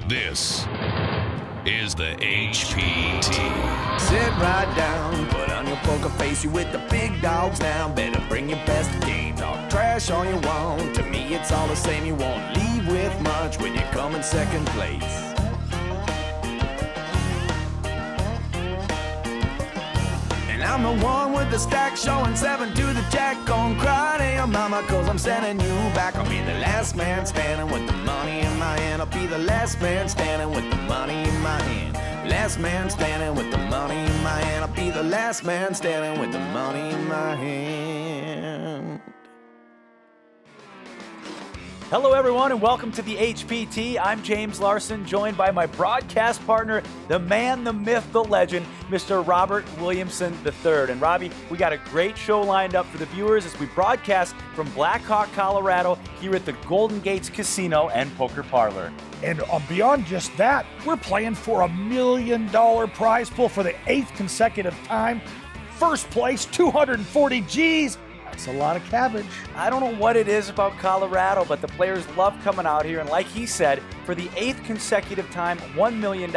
This is the HPT. Sit right down, put on your poker face. You with the big dogs now. Better bring your best game. Talk trash all you want. To me, it's all the same. You won't leave with much when you come in second place. I'm the one with the stack showing 7 to the jack. Gon' cry to your mama cause I'm sending you back. I'll be the last man standing with the money in my hand. I'll be the last man standing with the money in my hand. Last man standing with the money in my hand. I'll be the last man standing with the money in my hand. Hello, everyone, and welcome to the HPT. I'm James Larson, joined by my broadcast partner, the man, the myth, the legend, Mr. Robert Williamson III. And Robbie, we got a great show lined up for the viewers as we broadcast from Black Hawk, Colorado, here at the Golden Gates Casino and Poker Parlor. And beyond just that, we're playing for $1 million prize pool for the 8th consecutive time. First place, 240 G's. That's a lot of cabbage. I don't know what it is about Colorado, but the players love coming out here. And like he said, for the 8th consecutive time, $1 million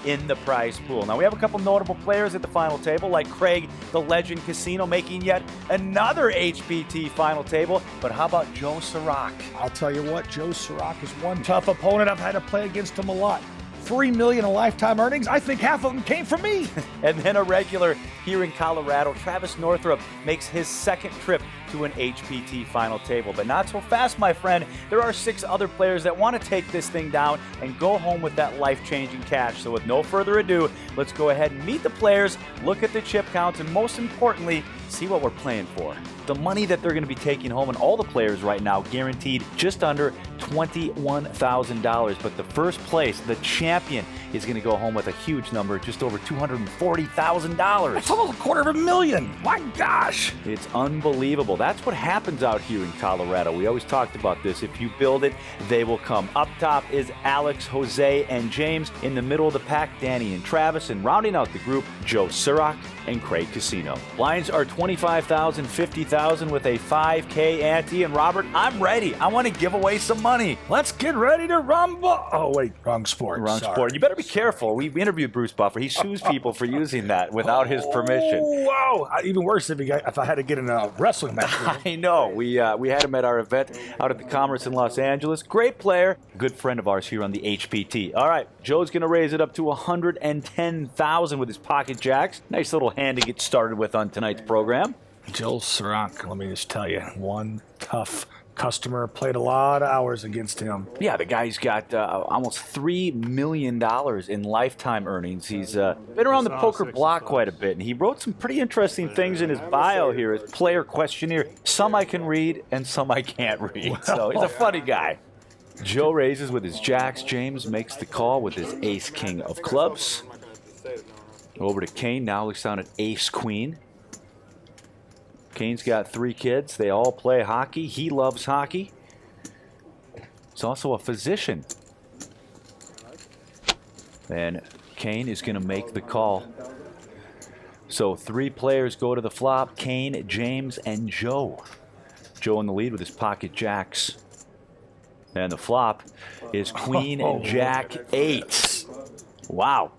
in the prize pool. Now, we have a couple notable players at the final table, like Craig, the Legend Casino, making yet another HPT final table. But how about Joe Sirac? I'll tell you what, Joe Sirac is one tough opponent. I've had to play against him a lot. $3 million in lifetime earnings. I think half of them came from me. And then a regular here in Colorado, Travis Northrup makes his second trip to an HPT final table. But not so fast, my friend. There are 6 other players that want to take this thing down and go home with that life-changing cash. So with no further ado, let's go ahead and meet the players, look at the chip counts, and most importantly, see what we're playing for. The money that they're going to be taking home, and all the players right now guaranteed just under $21,000. But the first place, the champion, is going to go home with a huge number, just over $240,000. That's almost $250,000. My gosh. It's unbelievable. That's what happens out here in Colorado. We always talked about this. If you build it, they will come. Up top is Alex, Jose, and James. In the middle of the pack, Danny and Travis. And rounding out the group, Joe Sirac and Craig Casino. Lines are $25,000, $50,000 with a $5K ante. And Robert, I'm ready. I want to give away some money. Let's get ready to rumble. Oh, wait, wrong sport. Wrong Sorry. sport. You better be careful. We interviewed Bruce Buffer. He sues people for using that without his permission. Oh, wow. Even worse if I had to get in a wrestling match. I know. We had him at our event out at the Commerce in Los Angeles. Great player. Good friend of ours here on the HPT. All right. Joe's going to raise it up to $110,000 with his pocket jacks. Nice little hand to get started with on tonight's program. Joe Sirac, let me just tell you, one tough customer. Played a lot of hours against him. Yeah, the guy's got almost $3 million in lifetime earnings. He's been around the poker block quite a bit, and he wrote some pretty interesting things in his bio here, his player questionnaire. Some I can read, and some I can't read. So he's a funny guy. Joe raises with his jacks. James makes the call with his ace-king of clubs. Over to Kane. Now looks down at ace-queen. Kane's got 3 kids. They all play hockey. He loves hockey. He's also a physician. And Kane is going to make the call. So 3 players go to the flop. Kane, James, and Joe. Joe in the lead with his pocket jacks. And the flop is Queen, Jack, 8. Wow.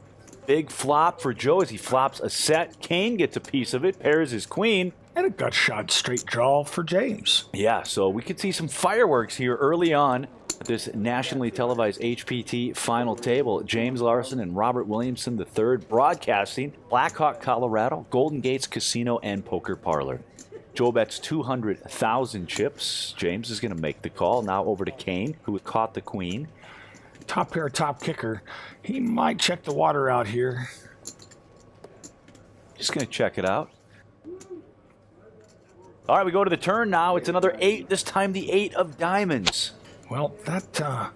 Big flop for Joe as he flops a set. Kane gets a piece of it, pairs his queen. And a gut shot straight draw for James. Yeah, so we could see some fireworks here early on at this nationally televised HPT final table. James Larson and Robert Williamson III broadcasting Black Hawk, Colorado, Golden Gates Casino and Poker Parlor. Joe bets 200,000 chips. James is going to make the call. Now over to Kane, who caught the queen. Top pair, top kicker. He might check the water out here. Just going to check it out. All right, we go to the turn now. It's another 8, this time the 8 of diamonds. Well, that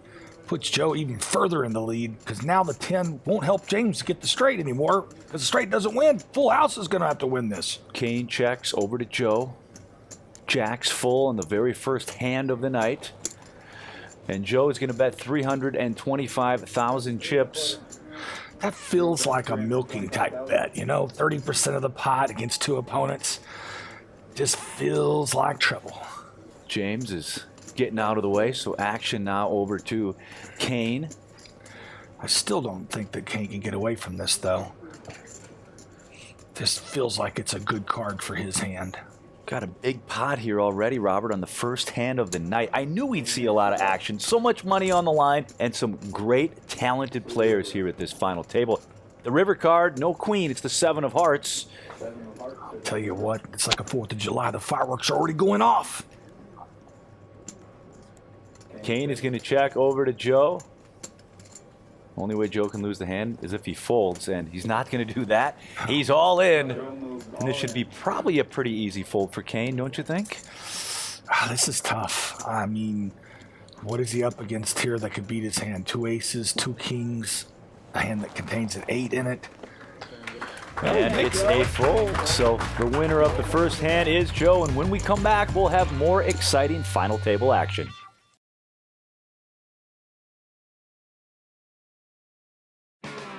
puts Joe even further in the lead because now the 10 won't help James get the straight anymore because the straight doesn't win. Full house is going to have to win this. Kane checks over to Joe. Jack's full on the very first hand of the night. And Joe is going to bet 325,000 chips. That feels like a milking type bet, you know, 30% of the pot against 2 opponents. Just feels like trouble. James is getting out of the way, so action now over to Kane. I still don't think that Kane can get away from this, though. This feels like it's a good card for his hand. Got a big pot here already, Robert, on the first hand of the night. I knew we'd see a lot of action. So much money on the line and some great, talented players here at this final table. The river card, no queen. It's the 7 of hearts. I'll tell you what, it's like a 4th of July. The fireworks are already going off. Kane is going to check over to Joe. Only way Joe can lose the hand is if he folds, and he's not going to do that. He's all in. And this should be probably a pretty easy fold for Kane, don't you think? This is tough. I mean, what is he up against here that could beat his hand? 2 aces, 2 kings, a hand that contains an 8 in it. And it's a fold. So the winner of the first hand is Joe, and when we come back, we'll have more exciting final table action.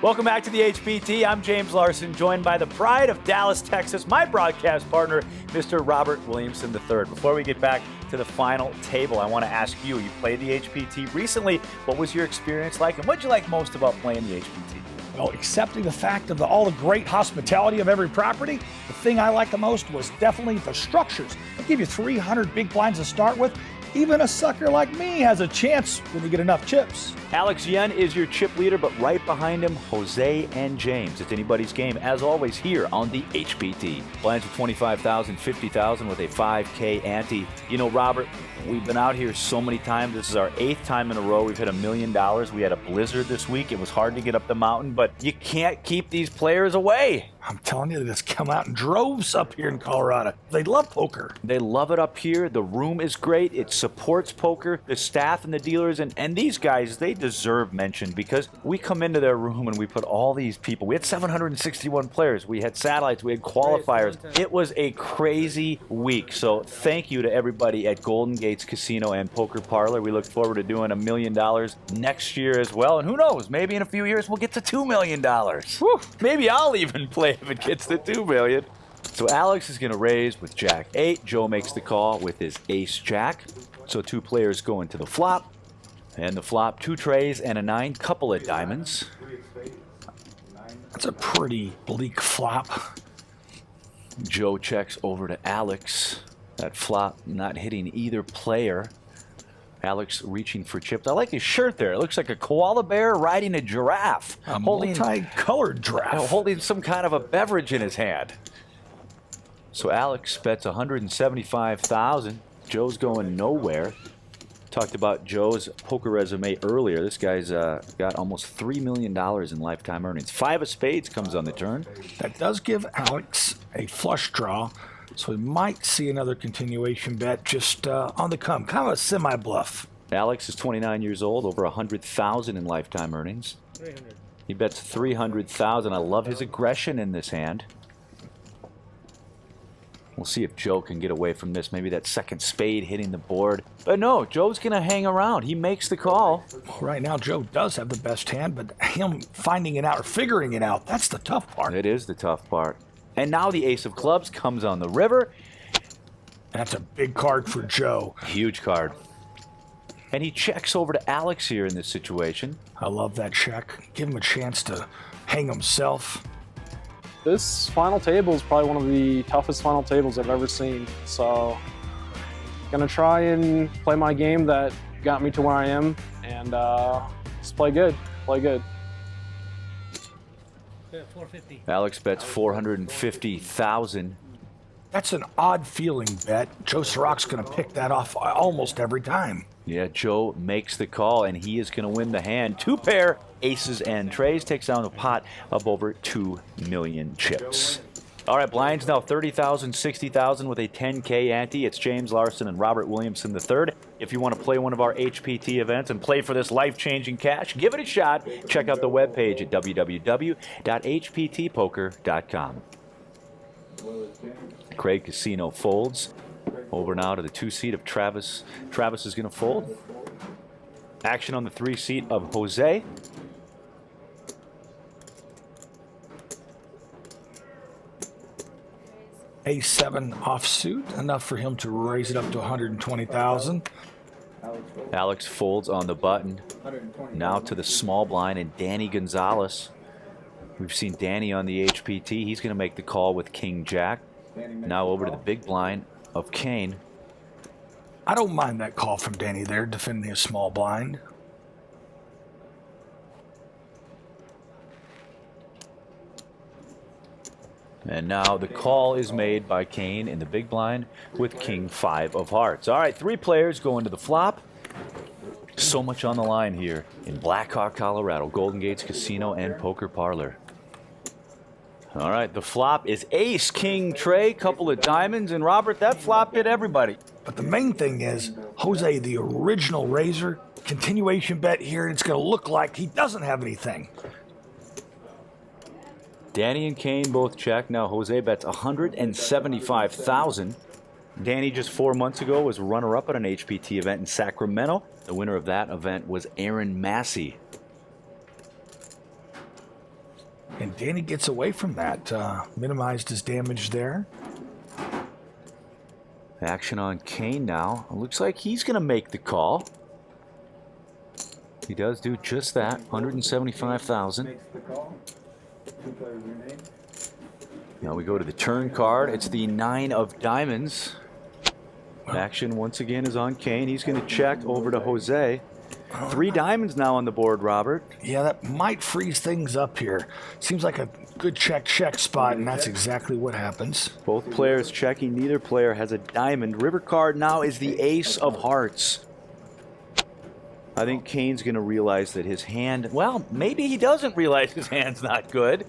Welcome back to the HPT. I'm James Larson, joined by the pride of Dallas, Texas, my broadcast partner, Mr. Robert Williamson III. Before we get back to the final table, I want to ask you, you played the HPT recently. What was your experience like, and what did you like most about playing the HPT? Well, accepting the fact of all the great hospitality of every property, the thing I liked the most was definitely the structures. They give you 300 big blinds to start with. Even a sucker like me has a chance when you get enough chips. Alex Yen is your chip leader, but right behind him, Jose and James. It's anybody's game, as always, here on the HPT. Blinds of 25,000, 50,000 with a 5K ante. You know, Robert, we've been out here so many times. This is our 8th time in a row we've hit $1 million. We had a blizzard this week. It was hard to get up the mountain, but you can't keep these players away. I'm telling you, they just come out in droves up here in Colorado. They love poker. They love it up here. The room is great. It supports poker. The staff and the dealers and these guys, they deserve mention because we come into their room and we put all these people. We had 761 players. We had satellites. We had qualifiers. It was a crazy week. So thank you to everybody at Golden Gates Casino and Poker Parlor. We look forward to doing $1 million next year as well. And who knows, maybe in a few years we'll get to $2 million. Whew, maybe I'll even play if it gets to $2 million. So Alex is going to raise with Jack 8. Joe makes the call with his Ace Jack. So 2 players go into the flop. And the flop, 2 trays and a 9, couple of diamonds. That's a pretty bleak flop. Joe checks over to Alex. That flop not hitting either player. Alex reaching for chips. I like his shirt there. It looks like a koala bear riding a giraffe. A multi-colored giraffe. Holding some kind of a beverage in his hand. So Alex bets 175,000. Joe's going nowhere. Talked about Joe's poker resume earlier. This guy's got almost $3 million in lifetime earnings. 5 of spades comes on the turn. That does give Alex a flush draw. So we might see another continuation bet just on the come. Kind of a semi-bluff. Alex is 29 years old, over 100,000 in lifetime earnings. 300. He bets 300,000. I love his aggression in this hand. We'll see if Joe can get away from this. Maybe that second spade hitting the board. But no, Joe's going to hang around. He makes the call. Well, right now, Joe does have the best hand, but him finding it out or figuring it out, that's the tough part. It is the tough part. And now the ace of clubs comes on the river. That's a big card for Joe. Huge card. And he checks over to Alex here in this situation. I love that check. Give him a chance to hang himself. This final table is probably one of the toughest final tables I've ever seen. So, gonna try and play my game that got me to where I am, and just play good. Play good. 450. Alex bets 450,000. That's an odd feeling bet. Joe Siroc's going to pick that off almost every time. Yeah, Joe makes the call, and he is going to win the hand. 2 pair, aces and trays, takes down a pot of over 2 million chips. All right, blinds now 30,000, 60,000 with a 10K ante. It's James Larson and Robert Williamson III. If you want to play one of our HPT events and play for this life-changing cash, give it a shot. Check out the webpage at www.hptpoker.com. Craig Casino folds. Over now to the 2 seat of Travis. Travis is going to fold. Action on the 3 seat of Jose. A7 offsuit, enough for him to raise it up to 120,000. Alex folds on the button. Now to the small blind and Danny Gonzalez. We've seen Danny on the HPT. He's going to make the call with King Jack. Now over to the big blind of Kane. I don't mind that call from Danny there, defending a small blind. And now the call is made by Kane in the big blind with King 5 of hearts. All right, 3 players going to the flop. So much on the line here in Blackhawk, Colorado, Golden Gates Casino and Poker Parlor. All right, the flop is ace, king, tray, couple of diamonds, and Robert, that flop hit everybody. But the main thing is, Jose, the original raiser, continuation bet here, and it's going to look like he doesn't have anything. Danny and Kane both check. Now Jose bets $175,000. Danny just 4 months ago was runner-up at an HPT event in Sacramento. The winner of that event was Aaron Massey. And Danny gets away from that, minimized his damage there. Action on Kane now. It looks like he's going to make the call. He does do just that, $175,000. Now we go to the turn card. It's the 9 of diamonds. Action once again is on Kane. He's going to check over to Jose. 3 diamonds now on the board, Robert. Yeah, that might freeze things up here. Seems like a good check spot, and that's exactly what happens. Both players checking. Neither player has a diamond. River card now is the ace of hearts. I think Kane's going to realize that his hand, well, maybe he doesn't realize his hand's not good.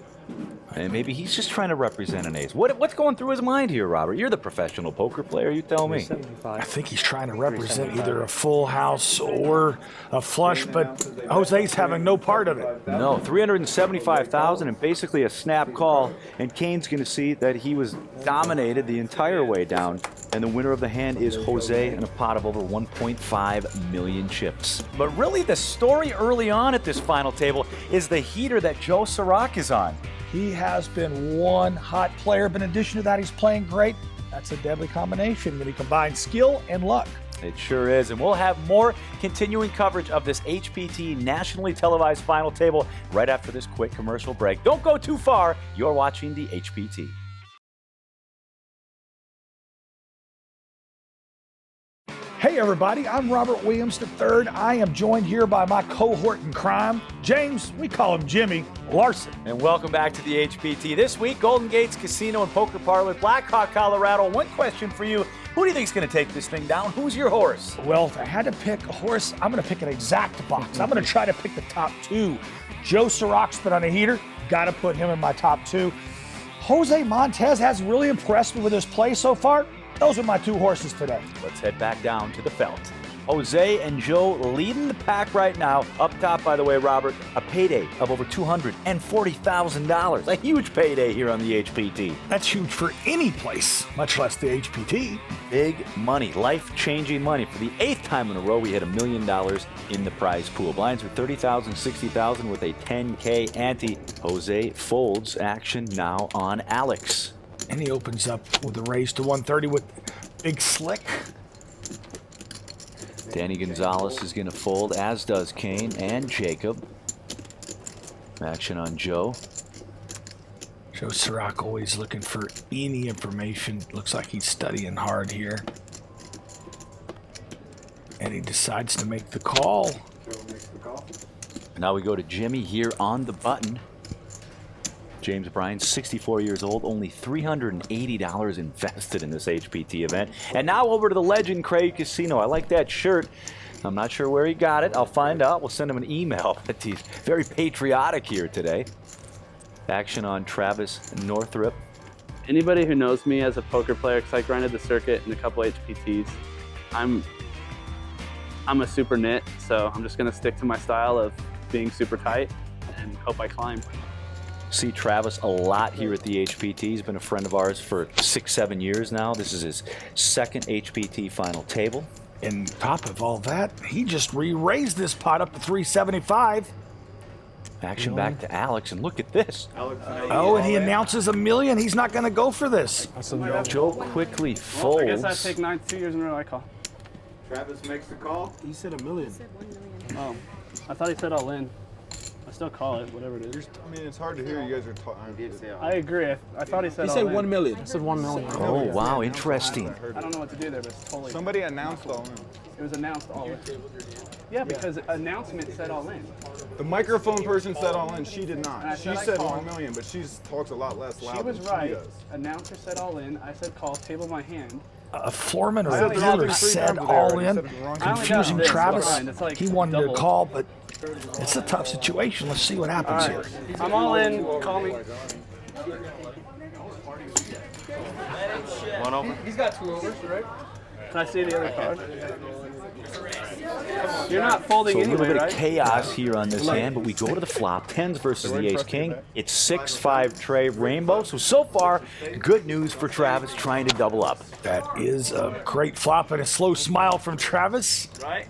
And maybe he's just trying to represent an ace. What's going through his mind here, Robert? You're the professional poker player. You tell me. I think he's trying to represent either a full house or a flush, but Jose's having no part of it. No, $375,000 and basically a snap call. And Kane's going to see that he was dominated the entire way down. And the winner of the hand is Jose in a pot of over 1.5 million chips. But really the story early on at this final table is the heater that Joe Sirac is on. He has been one hot player, but in addition to that, he's playing great. That's a deadly combination when he combines skill and luck. It sure is, and we'll have more continuing coverage of this HPT nationally televised final table right after this quick commercial break. Don't go too far. You're watching the HPT. Hey everybody, I'm Robert Williams III. I am joined here by my cohort in crime, James, we call him Jimmy, Larson. And welcome back to the HPT. This week, Golden Gates Casino and Poker Parlor, Blackhawk, Colorado. One question for you. Who do you think is going to take this thing down? Who's your horse? Well, if I had to pick a horse, I'm going to pick an exact box. I'm going to try to pick the top 2. Joe Sirac's been on a heater. Got to put him in my top 2. Jose Montez has really impressed me with his play so far. Those are my 2 horses today. Let's head back down to the felt. Jose and Joe leading the pack right now. Up top, by the way, Robert, a payday of over $240,000. A huge payday here on the HPT. That's huge for any place, much less the HPT. Big money, life-changing money. For the 8th time in a row, we hit $1 million in the prize pool. Blinds are $30,000, $60,000 with a $10K ante. Jose folds. Action now on Alex. And he opens up with a raise to 130 with Big Slick. Danny Gonzalez is going to fold, as does Kane and Jacob. Action on Joe. Joe Sirac always looking for any information. Looks like he's studying hard here. And he decides to make the call. Joe makes the call. Now we go to Jimmy here on the button. James Bryan, 64 years old, only $380 invested in this HPT event. And now over to the legend, Craig Casino. I like that shirt. I'm not sure where he got it. I'll find out. We'll send him an email. But he's very patriotic here today. Action on Travis Northrop. Anybody who knows me as a poker player, because I grinded the circuit in a couple HPTs, I'm a super nit, so I'm just going to stick to my style of being super tight and hope I climb. See Travis a lot here at the HPT. He's been a friend of ours for 6-7 years now. This is his 2nd HPT final table. And top of all that, he just re-raised this pot up to 375. Action back to Alex, and look at this. And he announces $1 million. He's not going to go for this. Joe quickly folds. Well, I guess I take 2 years in a row I call. Travis makes the call. He said $1 million. Oh. I thought he said all in. I still call it, whatever it is. I mean, it's hard to hear. You guys are talking. I agree. I thought he said He all said in. 1 million. I said 1 million. Oh, wow, interesting. I don't know what to do there, but it's totally. Somebody announced all in. It was announced all in. Yeah, because announcement said all in. The microphone person said all in. She did And I not. She said I said called. 1 million, but she talks a lot less loud She was than right. she does. Announcer said all in. I said call, table my hand. A foreman or I a said the wrong dealer thing 3 said times there. all I in, said it wrong. I only got confusing this, Travis. fine. It's like He wanted double. to call, but it's a tough situation. Let's see what happens All here. right. I'm all in. Call me. One over. He's got 2 overs, right? Can I see the other card? You're not folding So a little anyway, bit right? of chaos here on this hand, but we go to the flop. 10s versus the ace-king. It's 6-5 tray rainbow. So far, good news for Travis trying to double up. That is a great flop and a slow smile from Travis. Right?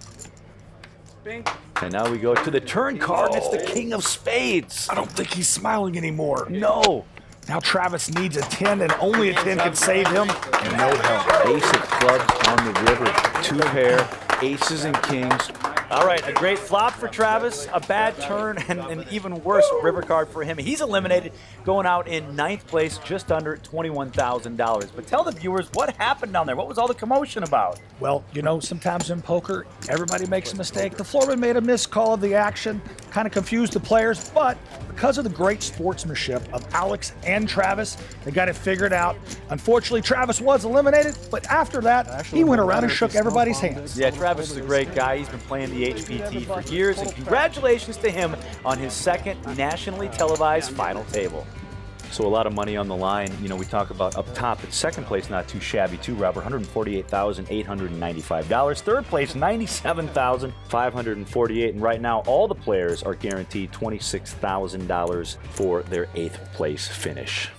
Bing. And now we go to the turn card, and it's the king of spades. I don't think he's smiling anymore. No. Now Travis needs a 10, and only a 10 can save him, and no help. Ace of clubs on the river. 2 pair, aces and kings. All right, a great flop for Travis, a bad turn, and an even worse river card for him. He's eliminated, going out in 9th place, just under $21,000. But tell the viewers what happened down there. What was all the commotion about? Well, you know, sometimes in poker, everybody makes a mistake. The floorman made a missed call of the action, kind of confused the players, but because of the great sportsmanship of Alex and Travis, they got it figured out. Unfortunately, Travis was eliminated, but after that, he went around and shook everybody's hands. Yeah, Travis is a great guy. He's been playing the HPT for years, and congratulations to him on his 2nd nationally televised final table. So a lot of money on the line. You know, we talk about up top at 2nd place, not too shabby too, Robert, $148,895. 3rd place, $97,548, and right now all the players are guaranteed $26,000 for their 8th place finish.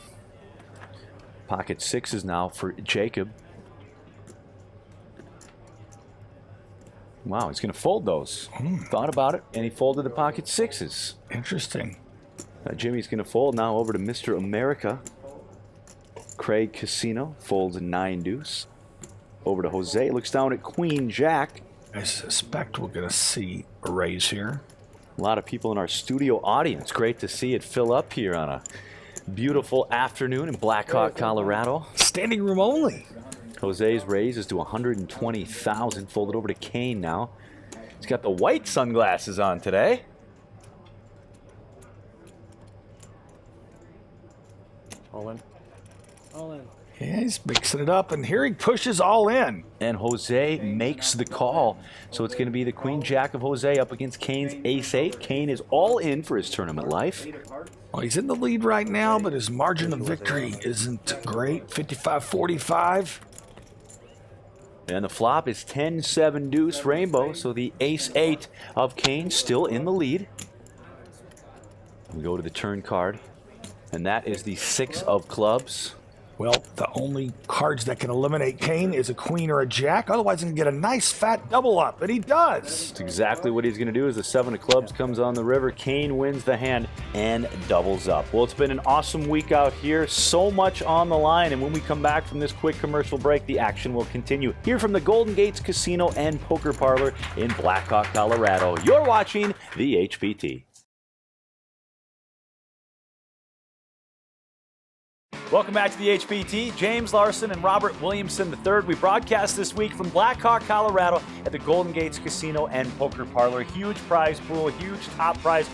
Pocket 6 now for Jacob. Wow, he's going to fold those. Thought about it, and he folded the pocket 6s. Interesting. Jimmy's going to fold now over to Mr. America. Craig Casino folds a 9 deuce. Over to Jose, looks down at Queen Jack. I suspect we're going to see a raise here. A lot of people in our studio audience. Great to see it fill up here on a beautiful afternoon in Blackhawk, Colorado. Standing room only. Jose's raise is to $120,000. Folded over to Kane now. He's got the white sunglasses on today. All in. All in. Yeah, he's mixing it up, and here he pushes all in. And Jose makes the call. So it's going to be the Queen Jack of Jose up against Kane's Ace-8. Kane is all in for his tournament life. Well, he's in the lead right now, but his margin of victory isn't great. 55-45. And the flop is 10-7 deuce rainbow. So the Ace-8 of Kane still in the lead. We go to the turn card. And that is the 6 of clubs. Well, the only cards that can eliminate Kane is a queen or a jack. Otherwise, he can get a nice fat double up, and he does. That's exactly what he's going to do as the 7 of clubs comes on the river. Kane wins the hand and doubles up. Well, it's been an awesome week out here. So much on the line. And when we come back from this quick commercial break, the action will continue. Here from the Golden Gates Casino and Poker Parlor in Blackhawk, Colorado. You're watching the HPT. Welcome back to the HPT. James Larson and Robert Williamson III. We broadcast this week from Blackhawk, Colorado at the Golden Gates Casino and Poker Parlor. Huge prize pool, huge top prize.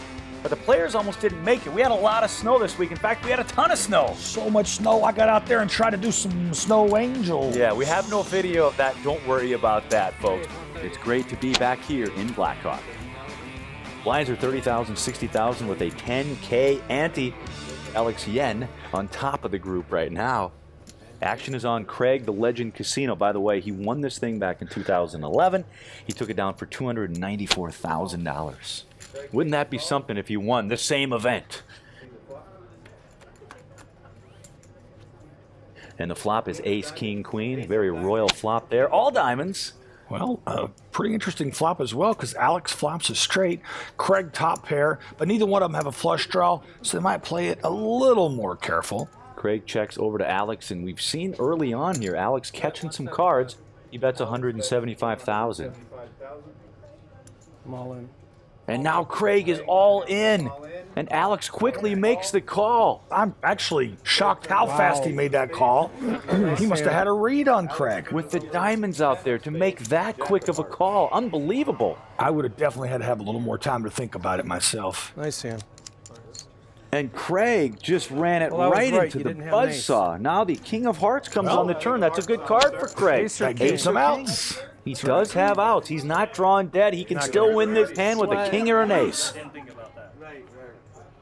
But the players almost didn't make it. We had a lot of snow this week. In fact, we had a ton of snow. So much snow, I got out there and tried to do some snow angels. Yeah, we have no video of that. Don't worry about that, folks. It's great to be back here in Blackhawk. Blinds are 30,000, 60,000 with a 10K ante. Alex Yen on top of the group right now. Action is on Craig, the Legend Casino. By the way, he won this thing back in 2011. He took it down for $294,000. Wouldn't that be something if you won the same event? And the flop is Ace, King, Queen. Very royal flop there. All diamonds. Well, a pretty interesting flop as well, because Alex flops a straight, Craig top pair, but neither one of them have a flush draw, so they might play it a little more careful. Craig checks over to Alex, and we've seen early on here Alex catching some cards. He bets $175,000. I'm all in. And now Craig is all in. And Alex quickly makes the call. I'm actually shocked how fast he made that call. He must have had a read on Craig. With the diamonds out there to make that quick of a call. Unbelievable. I would have definitely had to have a little more time to think about it myself. Nice hand. And Craig just ran it Well, that was right right. into You the didn't have an ace. buzzsaw. Now the King of Hearts comes on the turn. That's a good card for Craig. That gave some outs. He does have outs. He's not drawing dead. He can still win this hand with a king or an ace.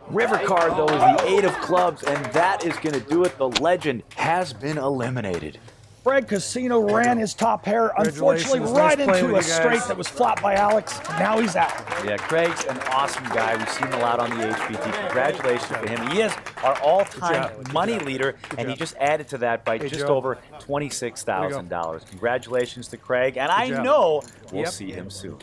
River card, though, is the 8 of clubs, and that is going to do it. The legend has been eliminated. Fred Casino ran his top pair, unfortunately, Congratulations. right Nice playing into a with you guys. straight that was flopped by Alex. Now he's out. Yeah, Craig's an awesome guy. We've seen him a lot on the HPT. Congratulations to him. He is our all-time money leader, and he just added to that by just Joe. over $26,000. Congratulations to Craig, and I job. know we'll see him soon.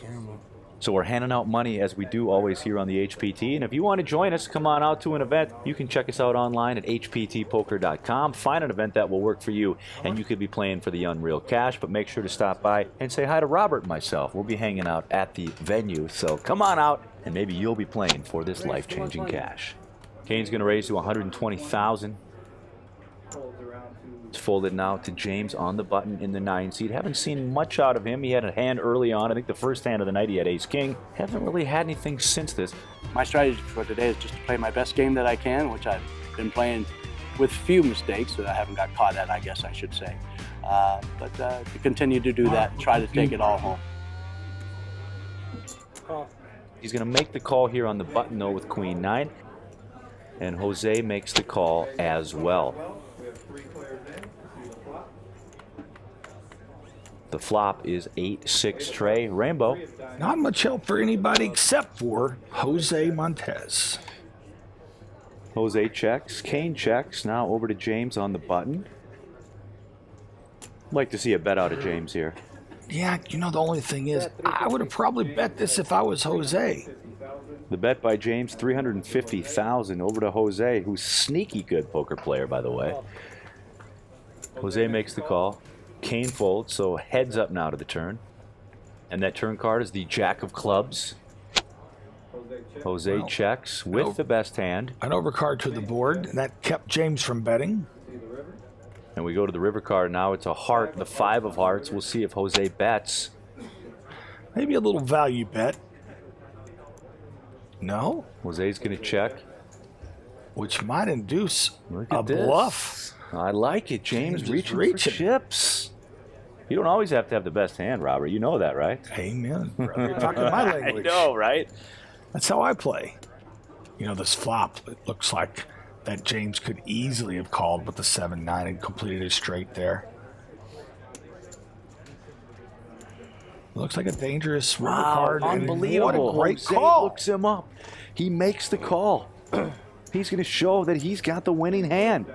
So we're handing out money as we do always here on the HPT. And if you want to join us, come on out to an event. You can check us out online at hptpoker.com. Find an event that will work for you, and you could be playing for the Unreal Cash. But make sure to stop by and say hi to Robert and myself. We'll be hanging out at the venue. So come on out, and maybe you'll be playing for this life-changing cash. Kane's going to raise to $120,000. It's folded now to James on the button in the 9 seed. Haven't seen much out of him. He had a hand early on. I think the first hand of the night he had ace-king. Haven't really had anything since this. My strategy for today is just to play my best game that I can, which I've been playing with few mistakes that I haven't got caught at, I guess I should say. But to continue to do that, try to take it all home. He's going to make the call here on the button, though, with Queen 9. And Jose makes the call as well. The flop is 8-6 tray. Rainbow. Not much help for anybody except for Jose Montez. Jose checks. Kane checks. Now over to James on the button. Like to see a bet out of James here. Yeah, you know, the only thing is, I would have probably bet this if I was Jose. The bet by James, $350,000 over to Jose, who's sneaky good poker player, by the way. Jose makes the call. Kane folds, so heads up now to the turn. And that turn card is the Jack of Clubs. Jose checks with the best hand. An overcard to the board, and that kept James from betting. And we go to the river card now. It's a heart, the 5 of hearts. We'll see if Jose bets. Maybe a little value bet. No? Jose's going to check. Which might induce Look a at this. bluff. I like it. James James is reaching for chips. You don't always have to have the best hand, Robert. You know that, right? Amen, brother. You're talking my language. I know, right? That's how I play. You know, this flop, it looks like that James could easily have called with the 7-9 and completed his straight there. Looks like a dangerous river card. Unbelievable. And what a great Jose call. looks him up. He makes the call. He's going to show that he's got the winning hand.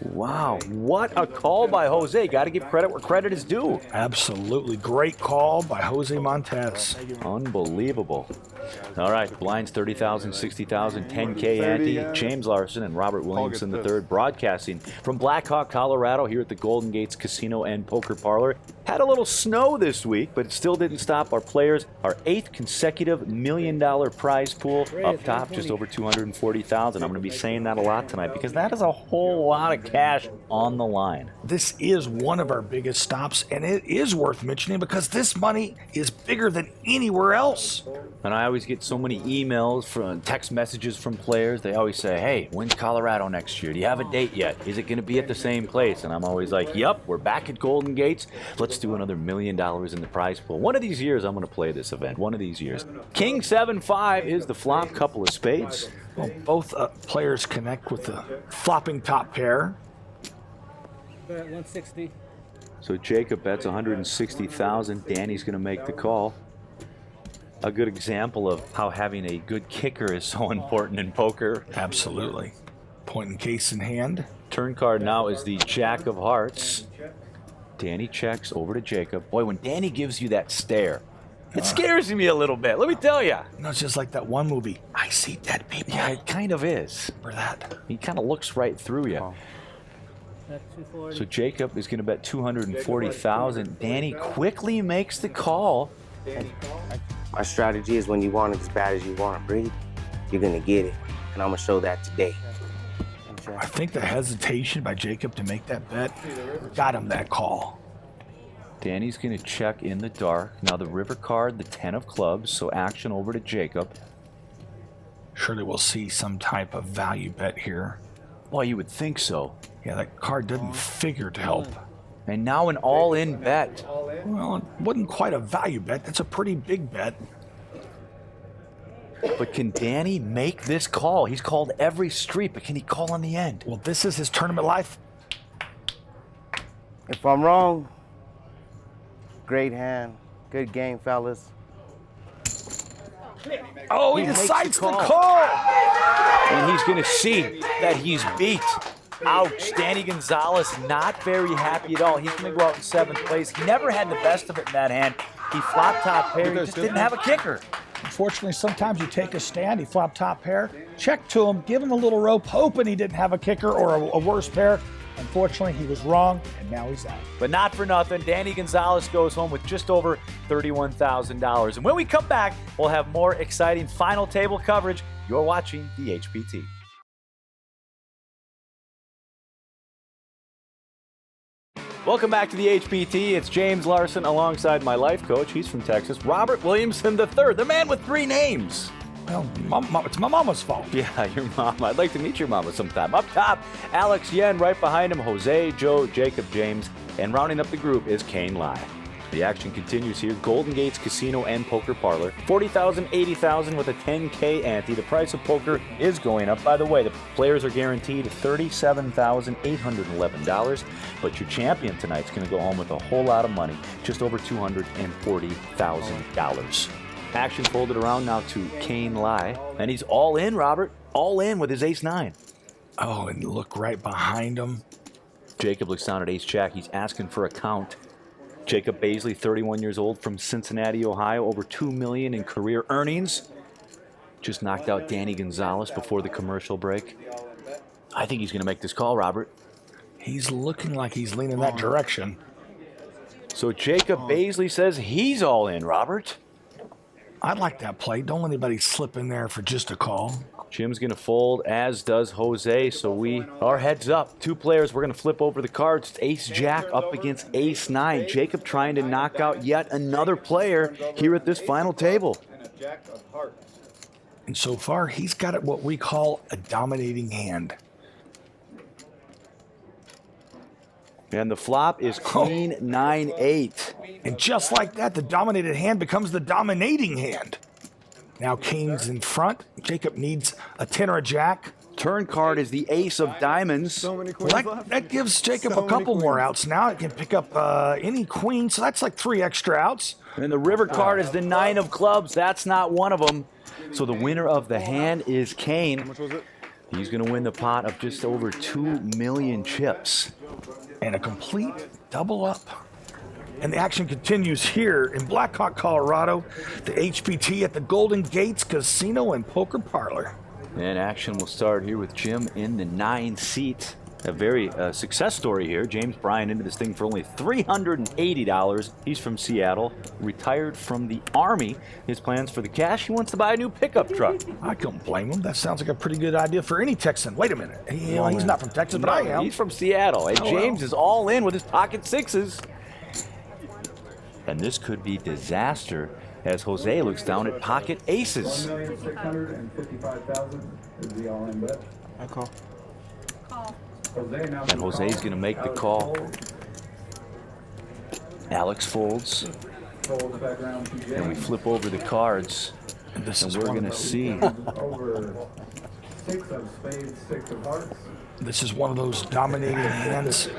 Wow, what a call by Jose. Got to give credit where credit is due. Absolutely great call by Jose Montez. Unbelievable. All right, blinds 30,000, 60,000, 10K ante. James Larson and Robert Williamson III broadcasting from Black Hawk, Colorado, here at the Golden Gates Casino and Poker Parlor. Had a little snow this week, but it still didn't stop our players. Our 8th consecutive $1 million prize pool up top, just over 240,000. I'm going to be saying that a lot tonight because that is a whole lot of cash on the line. This is one of our biggest stops, and it is worth mentioning because this money is bigger than anywhere else. And I always get so many emails, from text messages from players. They always say, hey, when's Colorado next year? Do you have a date yet? Is it going to be at the same place? And I'm always like, yep, we're back at Golden Gates. Let's do another $1 million in the prize pool. One of these years, I'm going to play this event. One of these years. King 7-5 is the flop, couple of spades. Well, both players connect with the flopping top pair. 160. So Jacob bets 160,000. Danny's going to make the call. A good example of how having a good kicker is so important in poker. Absolutely. Point and case in hand. Turn card now is the Jack of Hearts. Danny checks over to Jacob. Boy, when Danny gives you that stare, it scares me a little bit, let me tell you. No, it's just like that one movie, I See Dead People. Yeah, it kind of is. Remember that? He kind of looks right through you. So Jacob is going to bet 240,000. Danny quickly makes the call. My strategy is when you want it as bad as you want to breathe, you're going to get it. And I'm going to show that today. I think the hesitation by Jacob to make that bet got him that call. Danny's going to check in the dark. Now the river card, the 10 of clubs, so action over to Jacob. Surely we'll see some type of value bet here. Well, you would think so. Yeah, that card doesn't figure to help. And now an all-in bet. Well, it wasn't quite a value bet. That's a pretty big bet. But can Danny make this call? He's called every street, but can he call in the end? Well, this is his tournament life. If I'm wrong, great hand. Good game, fellas. Oh, he decides the call. And he's going to see that he's beat. Ouch. Danny Gonzalez not very happy at all. He's going to go out in 7th place. He never had the best of it in that hand. He flopped top pair. He just didn't have a kicker. Unfortunately, sometimes you take a stand, he flop top pair, check to him, give him a little rope, hoping he didn't have a kicker or a worse pair. Unfortunately, he was wrong, and now he's out. But not for nothing, Danny Gonzalez goes home with just over $31,000. And when we come back, we'll have more exciting final table coverage. You're watching the HPT. Welcome back to the HPT. It's James Larson alongside my life coach. He's from Texas. Robert Williamson III, the man with 3 names. Well, it's my mama's fault. Yeah, your mom. I'd like to meet your mama sometime. Up top, Alex Yen. Right behind him, Jose, Joe, Jacob, James. And rounding up the group is Kane Lai. The action continues here. Golden Gates Casino and Poker Parlor. $40,000, $80,000 with a $10K ante. The price of poker is going up. By the way, the players are guaranteed $37,811. But your champion tonight's going to go home with a whole lot of money. Just over $240,000. Action folded around now to Kane Lai. And he's all in, Robert. All in with his ace-9. Oh, and look right behind him. Jacob looks down at ace-jack. He's asking for a count. Jacob Baisley, 31 years old, from Cincinnati, Ohio, over $2 million in career earnings. Just knocked out Danny Gonzalez before the commercial break. I think he's going to make this call, Robert. He's looking like he's leaning that direction. So Jacob Baisley says he's all in, Robert. I like that play. Don't let anybody slip in there for just a call. Jim's going to fold, as does Jose, so we are heads up. 2 players, we're going to flip over the cards. It's ace-jack up against ace-9. Jacob trying to knock out yet another player here at this final table. And so far, he's got what we call a dominating hand. And the flop is Queen 9-8. And just like that, the dominated hand becomes the dominating hand. Now Kane's in front. Jacob needs a 10 or a jack. Turn card is the ace of diamonds. So many queens Well, that gives Jacob a couple more outs now. It can pick up any queen, so that's like 3 extra outs. And the river card is the 9 of clubs. That's not one of them. So the winner of the hand is Kane. How much was it? He's going to win the pot of just over 2 million chips. And a complete double up. And the action continues here in Blackhawk, Colorado. The HPT at the Golden Gates Casino and Poker Parlor. And action will start here with Jim in the 9 seat. A very success story here. James Bryan into this thing for only $380. He's from Seattle, retired from the Army. His plans for the cash, he wants to buy a new pickup truck. I don't blame him. That sounds like a pretty good idea for any Texan. Wait a minute. He's not from Texas, but I am. He's from Seattle. And James is all in with his pocket 6s. And this could be disaster as Jose looks down at pocket aces. $1,655,000 is the all-in bet. I call. And Jose's going to make the call. Alex folds. And we flip over the cards. And we're going to see. Over 6 of spades, 6 of hearts. This is one of those dominating hands.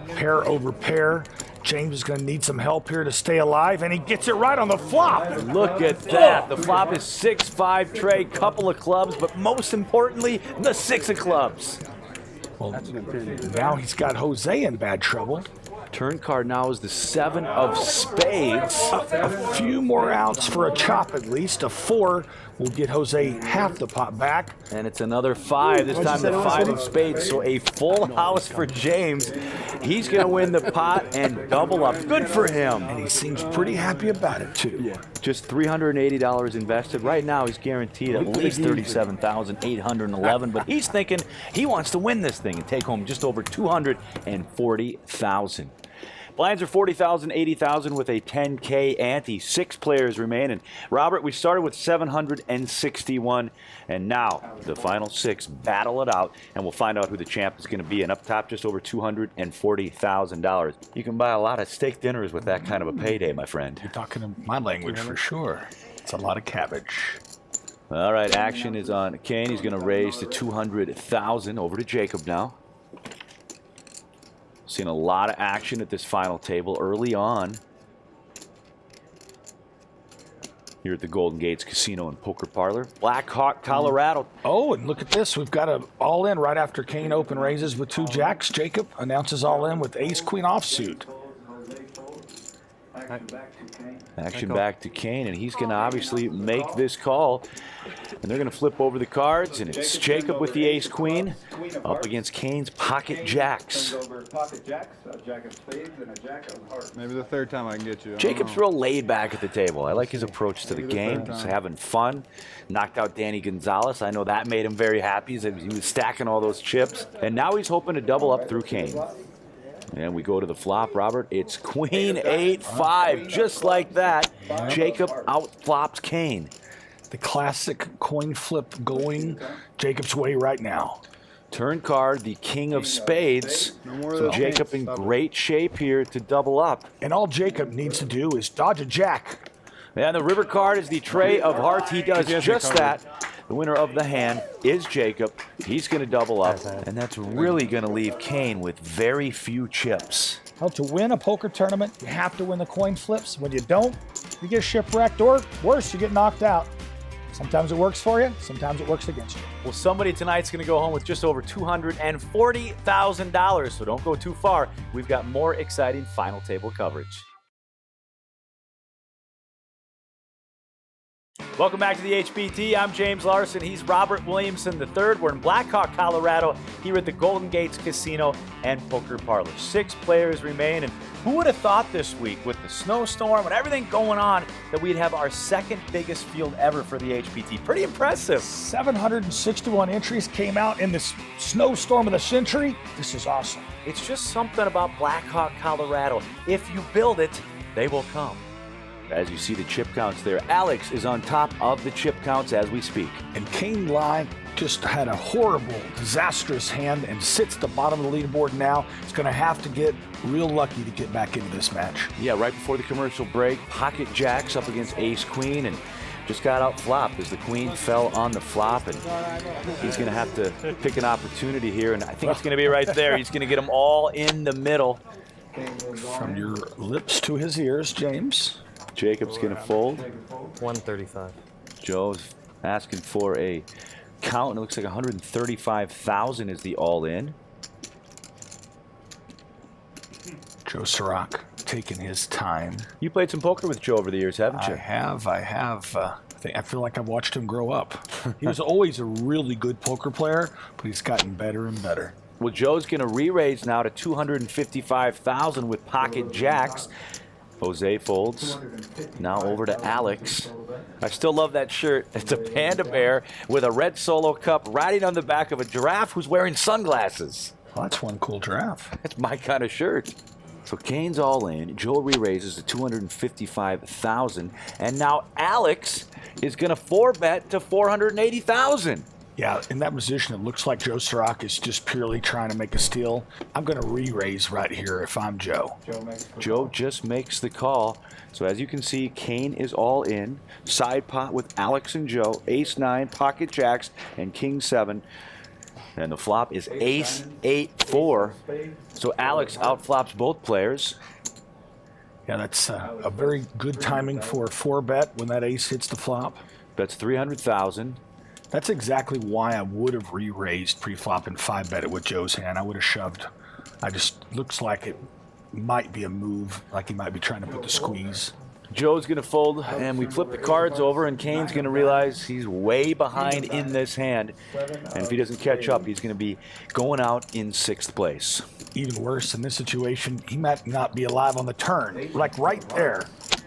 Pair over pair. James is going to need some help here to stay alive, and he gets it right on the flop. Look at that. The flop is 6-5 trade, couple of clubs, but most importantly, the 6 of clubs. Well, now he's got Jose in bad trouble. Turn card now is the 7 of spades. A few more outs for a chop at least. A 4 will get Jose half the pot back. And it's another 5, this time the 5 of spades. So a full house for James. He's going to win the pot and double up. Good for him. And he seems pretty happy about it, too. Yeah. Just $380 invested. Right now, he's guaranteed at least $37,811, but he's thinking he wants to win this thing and take home just over $240,000. Blinds are $40,000, $80,000 with a $10K ante. 6 players remain. And Robert, we started with 761, and now the final 6 battle it out, and we'll find out who the champ is going to be. And up top, just over $240,000. You can buy a lot of steak dinners with that kind of a payday, my friend. You're talking in my language for sure. It's a lot of cabbage. All right, action is on Kane. He's going to raise to $200,000. Over to Jacob now. Seen a lot of action at this final table early on here at the Golden Gates Casino and Poker Parlor. Black Hawk, Colorado. Oh, and look at this. We've got an all-in right after Kane open raises with 2 jacks. Jacob announces all-in with ace-queen offsuit. Action back to Kane, and he's going to obviously make this call. And they're going to flip over the cards, and it's Jacob with the ace-queen up against Kane's pocket jacks. Maybe the third time I can get you. Jacob's real laid back at the table. I like his approach to the game. He's having fun. Knocked out Danny Gonzalez. I know that made him very happy. He was stacking all those chips. And now he's hoping to double up through Kane. And we go to the flop, Robert. It's Queen 8-5, just like that. Jacob outflops Kane. The classic coin flip going Jacob's way right now. Turn card, the King of Spades. So Jacob in great shape here to double up. And all Jacob needs to do is dodge a jack. And the river card is the Tray of Hearts. He does just that. The winner of the hand is Jacob. He's going to double up, and that's really going to leave Kane with very few chips. Well, to win a poker tournament, you have to win the coin flips. When you don't, you get shipwrecked, or worse, you get knocked out. Sometimes it works for you, sometimes it works against you. Well, somebody tonight's going to go home with just over $240,000, so don't go too far. We've got more exciting final table coverage. Welcome back to the HBT. I'm James Larson. He's Robert Williamson III. We're in Black Hawk, Colorado, here at the Golden Gates Casino and Poker Parlor. 6 players remain, and who would have thought this week, with the snowstorm and everything going on, that we'd have our second biggest field ever for the HBT? Pretty impressive. 761 entries came out in this snowstorm of the century. This is awesome. It's just something about Black Hawk, Colorado. If you build it, they will come. As you see the chip counts there, Alex is on top of the chip counts as we speak. And Kane Lai just had a horrible, disastrous hand and sits at the bottom of the leaderboard now. He's going to have to get real lucky to get back into this match. Yeah, right before the commercial break, pocket jacks up against ace-queen, and just got out-flopped as the queen fell on the flop, and he's going to have to pick an opportunity here, and I think it's going to be right there. He's going to get them all in the middle. From your lips to his ears, James. Jacob's going to fold. 135. Joe's asking for a count, and it looks like 135,000 is the all-in. Joe Sirach taking his time. You played some poker with Joe over the years, haven't you? I have. I feel like I've watched him grow up. He was always a really good poker player, but he's gotten better and better. Well, Joe's going to re-raise now to 255,000 with pocket jacks. Jose folds. Now over to Alex. I still love that shirt. It's a panda bear with a red solo cup riding on the back of a giraffe who's wearing sunglasses. Well, that's one cool giraffe. That's my kind of shirt. So Kane's all in. Joe re-raises to 255,000. And now Alex is going to 4-bet to 480,000. Yeah, in that position, it looks like Joe Sirach is just purely trying to make a steal. I'm going to re-raise right here if I'm Joe. Joe just makes the call. So as you can see, Kane is all in. Side pot with Alex and Joe. Ace-9, pocket jacks, and King-7. And the flop is Ace-8-4. So Alex outflops both players. Yeah, that's a very good timing for a 4-bet when that ace hits the flop. Bets 300,000. That's exactly why I would have re-raised pre-flop and 5-bet it with Joe's hand. I would have shoved. Looks like it might be a move, like he might be trying to put the squeeze. Joe's going to fold, and we flip the cards over, and Kane's going to realize he's way behind in this hand. And if he doesn't catch up, he's going to be going out in 6th place. Even worse in this situation, he might not be alive on the turn, like right there.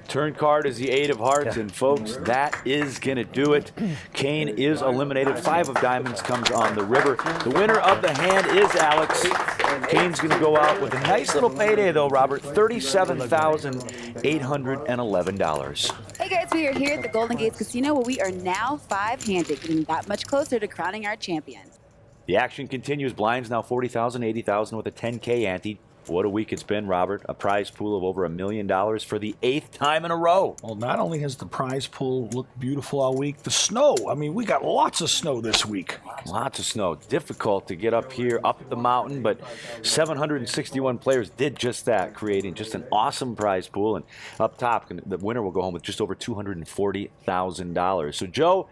Turn card is the 8 of hearts, and folks, that is going to do it. Kane is eliminated. 5 of diamonds comes on the river. The winner of the hand is Alex. Kane's going to go out with a nice little payday, though, Robert, $37,811. Hey guys, we are here at the Golden Gates Casino where we are now 5-handed, getting that much closer to crowning our champion. The action continues. Blinds now 40,000, 80,000 with a 10K ante. What a week it's been, Robert. A prize pool of over $1 million for the 8th time in a row. Well, not only has the prize pool looked beautiful all week, the snow. I mean, we got lots of snow this week. Lots of snow. Difficult to get up here, up the mountain, but 761 players did just that, creating just an awesome prize pool. And up top, the winner will go home with just over $240,000. So Joe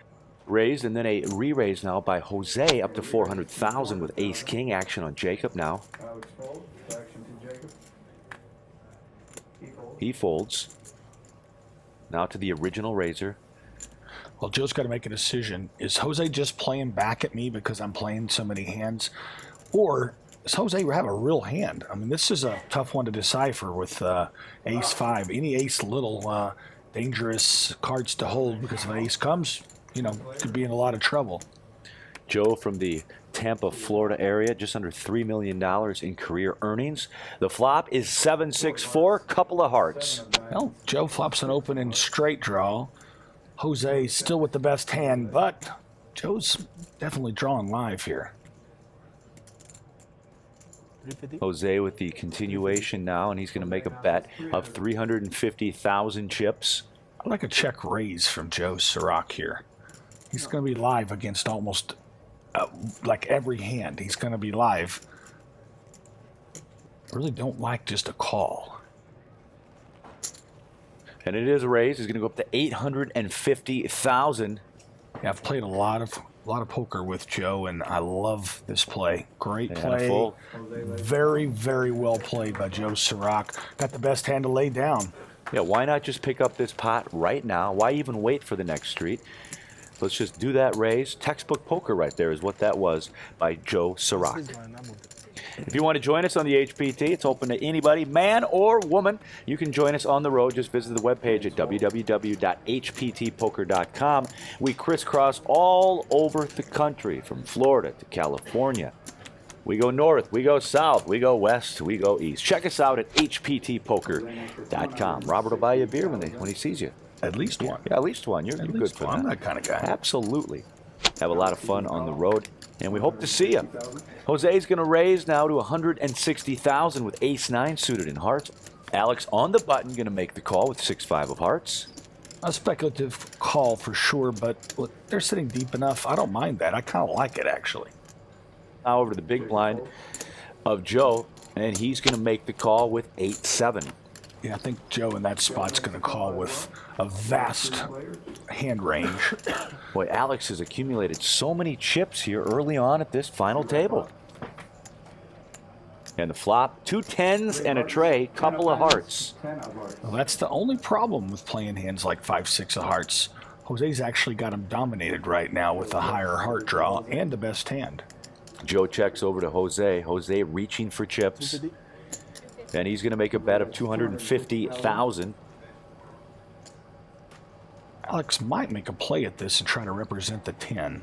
raised, and then a re-raise now by Jose up to $400,000 with ace-king action on Jacob now. He folds. Now to the original raiser. Well, Joe's got to make a decision. Is Jose just playing back at me because I'm playing so many hands? Or does Jose have a real hand? I mean, this is a tough one to decipher with ace-5. Any ace little dangerous cards to hold, because if an ace comes, you know, could be in a lot of trouble. Joe from the Tampa, Florida area, just under $3 million in career earnings. The flop is 7-6-4, couple of hearts. Well, Joe flops an open and straight draw. Jose still with the best hand, but Joe's definitely drawing live here. Jose with the continuation now, and he's going to make a bet of 350,000 chips. I like a check raise from Joe Sirac here. He's going to be live against almost like every hand. He's going to be live. Really don't like just a call. And it is a raise. He's going to go up to 850,000. Yeah, I've played a lot of poker with Joe, and I love this play. Great play. Very, very well played by Joe Sirac. Got the best hand to lay down. Yeah, why not just pick up this pot right now? Why even wait for the next street? Let's just do that raise. Textbook poker right there is what that was by Joe Sirac. If you want to join us on the HPT, it's open to anybody, man or woman. You can join us on the road. Just visit the webpage at www.hptpoker.com. We crisscross all over the country, from Florida to California. We go north, we go south, we go west, we go east. Check us out at hptpoker.com. Robert will buy you a beer when he sees you. At least one. Yeah, at least one. You're good for that. I'm that kind of guy. Absolutely. Have a lot of fun on the road, and we hope to see you. Jose's going to raise now to 160,000 with ace-9 suited in hearts. Alex on the button, going to make the call with 6-5 of hearts. A speculative call for sure, but look, they're sitting deep enough. I don't mind that. I kind of like it, actually. Now over to the big blind of Joe, and he's going to make the call with 8-7. Yeah, I think Joe in that spot's going to call with a vast hand range. Boy, Alex has accumulated so many chips here early on at this final table. And the flop, 2 10s and a tray, couple of hearts. Well, that's the only problem with playing hands like 5-6 of hearts. Jose's actually got him dominated right now with a higher heart draw and the best hand. Joe checks over to Jose. Jose reaching for chips. And he's going to make a bet of 250,000. Alex might make a play at this and try to represent the 10.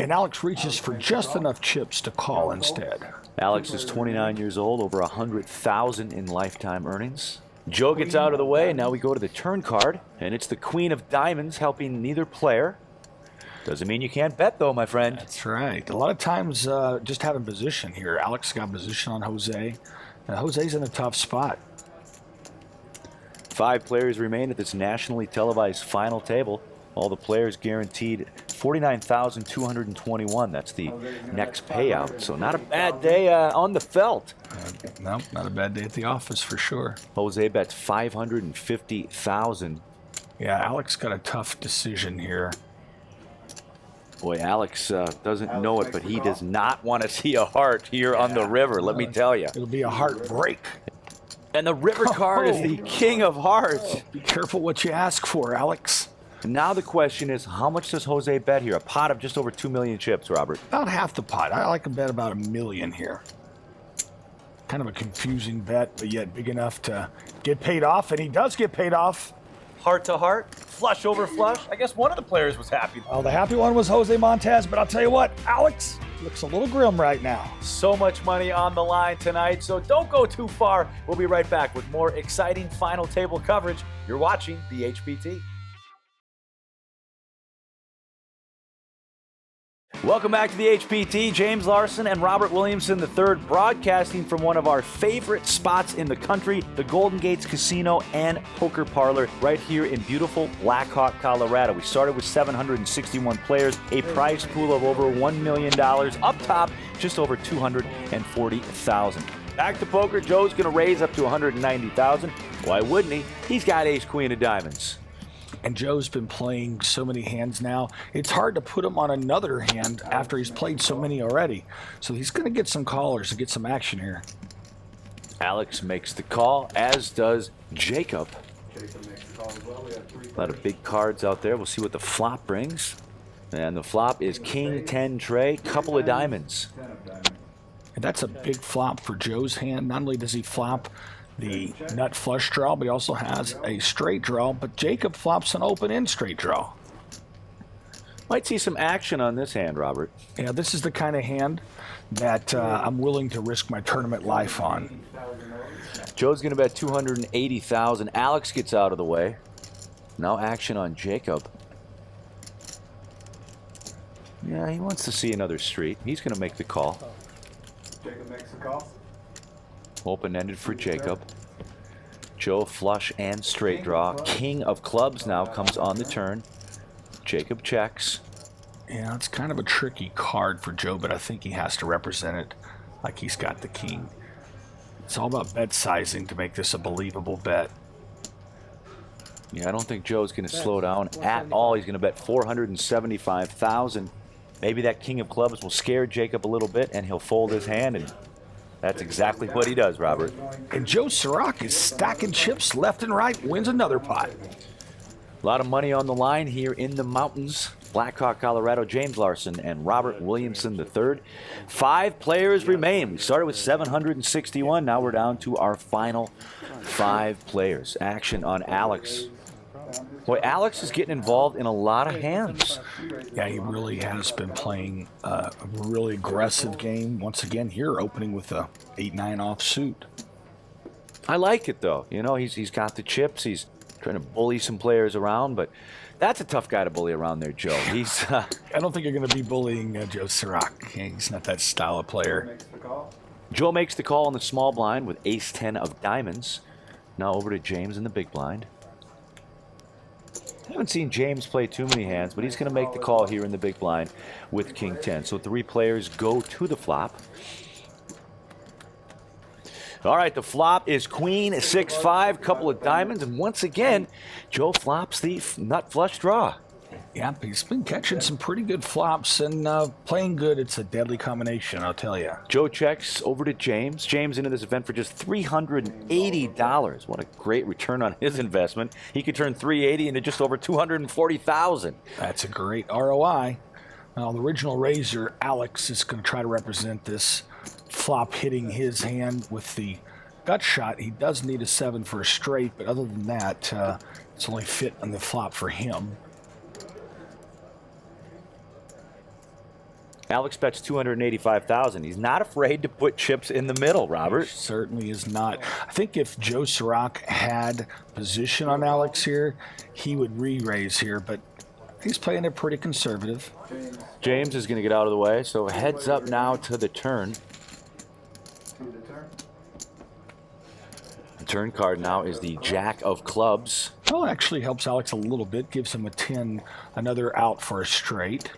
And Alex reaches for just enough chips to call instead. Alex is 29 years old, over 100,000 in lifetime earnings. Joe gets out of the way, and now we go to the turn card, and it's the Queen of Diamonds helping neither player. Doesn't mean you can't bet, though, my friend. That's right. A lot of times, just having position here. Alex got position on Jose, and Jose's in a tough spot. 5 players remain at this nationally televised final table. All the players guaranteed $49,221. That's the next payout. So not a bad day on the felt. No, not a bad day at the office for sure. Jose bets $550,000. Yeah, Alex got a tough decision here. Boy, Alex doesn't know it, but he does not want to see a heart here on the river, let me tell you. It'll be a heartbreak. And the river card is the king of hearts. Be careful what you ask for, Alex. And now the question is, how much does Jose bet here? A pot of just over 2 million chips, Robert. About half the pot. I like to bet about $1 million here. Kind of a confusing bet, but yet big enough to get paid off, and he does get paid off. Heart to heart, flush over flush. I guess one of the players was happy. Well, the happy one was Jose Montez, but I'll tell you what, Alex looks a little grim right now. So much money on the line tonight, so don't go too far. We'll be right back with more exciting final table coverage. You're watching the HPT. Welcome back to the HPT. James Larson and Robert Williamson III broadcasting from one of our favorite spots in the country, the Golden Gates Casino and Poker Parlor right here in beautiful Black Hawk, Colorado. We started with 761 players, a prize pool of over $1 million. Up top, just over $240,000. Back to poker, Joe's going to raise up to $190,000. Why wouldn't he? He's got ace queen of diamonds. And Joe's been playing so many hands now, it's hard to put him on another hand after he's played so many already. So he's going to get some callers and get some action here. Alex makes the call, as does Jacob. A lot of big cards out there. We'll see what the flop brings. And the flop is King 10 tray, couple of diamonds. And that's a big flop for Joe's hand. Not only does he flop the nut flush draw, but he also has a straight draw, but Jacob flops an open-end straight draw. Might see some action on this hand, Robert. Yeah, this is the kind of hand that I'm willing to risk my tournament life on. Joe's going to bet $280,000. Alex gets out of the way. Now action on Jacob. Yeah, he wants to see another street. He's going to make the call. Jacob makes the call. Open-ended for Jacob. Joe flush and straight draw. King of clubs now comes on the turn. Jacob checks. Yeah, it's kind of a tricky card for Joe, but I think he has to represent it like he's got the king. It's all about bet sizing to make this a believable bet. Yeah, I don't think Joe's going to slow down at all. He's going to bet $475,000. Maybe that king of clubs will scare Jacob a little bit, and he'll fold his hand, and that's exactly what he does, Robert. And Joe Sirac is stacking chips left and right, wins another pot. A lot of money on the line here in the mountains. Black Hawk, Colorado. James Larson and Robert Williamson III. 5 players remain. We started with 761. Now we're down to our final 5 players. Action on Alex. Boy, Alex is getting involved in a lot of hands. Yeah, he really has been playing a really aggressive game. Once again here, opening with a 8-9 offsuit. I like it, though. You know, he's got the chips. He's trying to bully some players around, but that's a tough guy to bully around there, Joe. He's. I don't think you're going to be bullying Joe Sirac. He's not that style of player. Joe makes the call on the small blind with ace-10 of diamonds. Now over to James in the big blind. I haven't seen James play too many hands, but he's going to make the call here in the big blind with King 10. So 3 players go to the flop. All right, the flop is Queen 6-5, couple of diamonds, and once again, Joe flops the nut flush draw. Yeah, he's been catching some pretty good flops and playing good. It's a deadly combination, I'll tell you. Joe checks over to James. James into this event for just $380. What a great return on his investment. He could turn $380 into just over $240,000. That's a great ROI. Now, the original raiser, Alex, is going to try to represent this flop hitting his hand with the gut shot. He does need a 7 for a straight, but other than that, it's only fit on the flop for him. Alex bets $285,000. He's not afraid to put chips in the middle, Robert. He certainly is not. I think if Joe Sirac had position on Alex here, he would re-raise here, but he's playing it pretty conservative. James is going to get out of the way, so heads up now to the turn. The turn card now is the Jack of clubs. Well, it actually helps Alex a little bit, gives him a 10, another out for a straight.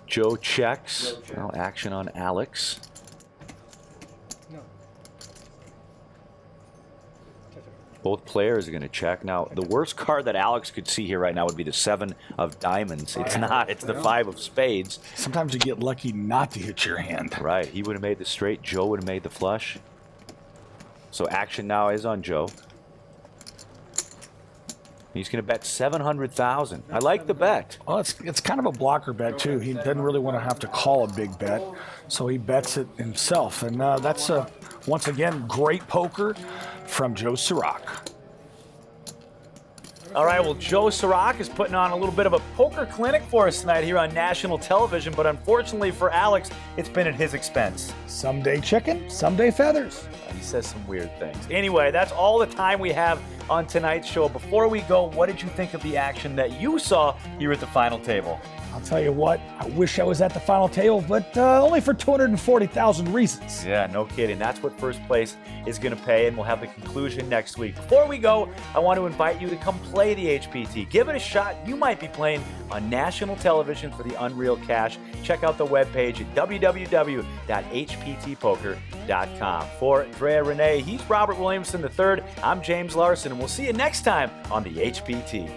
Joe checks. Now action on Alex. Both players are going to check. Now, the worst card that Alex could see here right now would be the 7 of diamonds. It's not. It's the 5 of spades. Sometimes you get lucky not to hit your hand. Right. He would have made the straight. Joe would have made the flush. So action now is on Joe. He's going to bet 700,000. I like the bet. Well, it's kind of a blocker bet, too. He doesn't really want to have to call a big bet, so he bets it himself. And that's, once again, great poker from Joe Sirac. All right, well, Joe Sirac is putting on a little bit of a poker clinic for us tonight here on national television, but unfortunately for Alex, it's been at his expense. Someday chicken, someday feathers. He says some weird things. Anyway, that's all the time we have on tonight's show. Before we go, what did you think of the action that you saw here at the final table? I'll tell you what, I wish I was at the final table, but only for 240,000 reasons. Yeah, no kidding. That's what first place is going to pay, and we'll have the conclusion next week. Before we go, I want to invite you to come play the HPT. Give it a shot. You might be playing on national television for the Unreal Cash. Check out the webpage at www.hptpoker.com. For Drea Renee, he's Robert Williamson III. I'm James Larson, and we'll see you next time on the HPT.